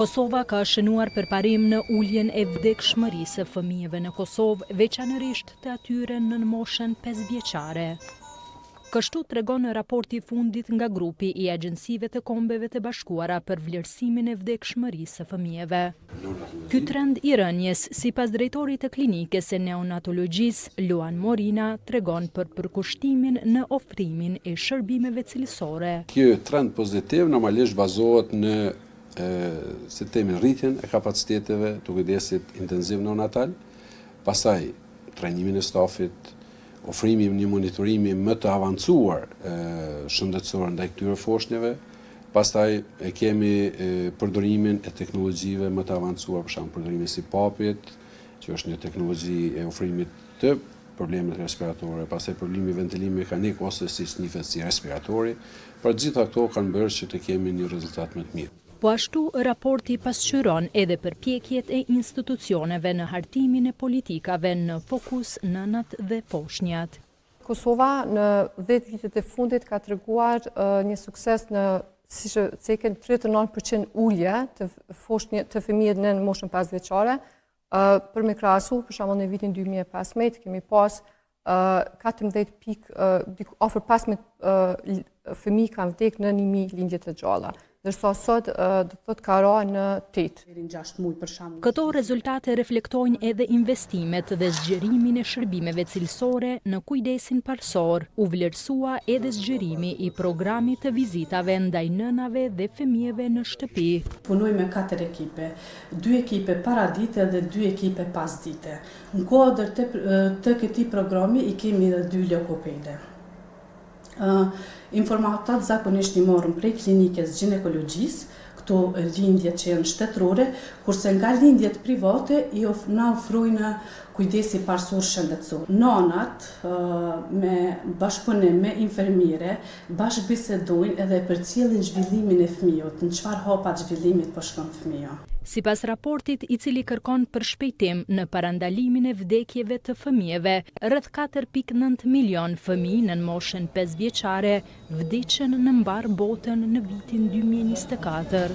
Kosova ka shënuar përparim në uljen e vdekshmërisë së fëmijëve në Kosovë, veçanërisht të atyre në moshën 5 vjeçare. Kështu tregon raporti i fundit nga grupi i agjensive të Kombeve të Bashkuara për vlerësimin e vdekshmërisë së fëmijëve. Ky trend i rënjes, sipas drejtorit të klinikës së neonatologjisë, Luan Morina, tregon për përkushtimin në ofrimin e shërbimeve cilësore. Ky trend pozitiv normalisht bazohet në si temin rritjen e kapaciteteve të kujdesit intenziv neonatal, pastaj trajnimin e stafit, ofrimi një monitorimi më të avancuar shëndetësor ndaj këtyre foshnjeve, pastaj kemi përdorimin e teknologjive më të avancuar, për shembull përdorimi si papit, që është një teknologji e ofrimit të problemet respiratore, pastaj problemi ventilimi mekanik ose si snihet si respiratori, për gjitha këto kanë bërë që të kemi një rezultat më të mirë. Po ashtu, raporti pasqyron edhe përpjekjet e institucioneve në hartimin e politikave në fokus nënat dhe foshnjat. Kosova në 10 vitet e fundit ka treguar një sukses në si që ceken 39% ulje të fëmijët në moshën 5 vjeçare. Për me krahasu, për shembull në vitin 2015 kemi pas 14 afër 15 fëmijë kanë vdekur në 1000 lindje të gjalla. Dërsa sot do thot ka ra në 8. Këto rezultate reflektojnë edhe investimet dhe zgjerimin e shërbimeve cilësore në kujdesin parsor. U vlerësua edhe zgjerimi i programit të vizitave ndaj nënave dhe fëmijëve në shtëpi. Punoj me 4 ekipe, 2 ekipe para dite dhe 2 ekipe pas dite. Në kuadër të këtij programi i kemi edhe 2 logopede. Informatat zakonisht i morëm prej klinikës ginekologjisë, këto lindjet që janë shtetërore, kurse nga lindjet private na ofrojnë kujdesi parsor shëndetësor. Nanat me bashkëpunim me infermiere bashkëbisedojnë edhe përcjellin zhvillimin e fëmijës, në çfarë hapa zhvillimit po shkon fëmia. Sipas raportit i cili kërkon përshpejtim në parandalimin e vdekjeve të fëmijëve, rreth 4.9 milion fëmijë në moshën 5 vjeçare vdiqën në mbar botën në vitin 2024.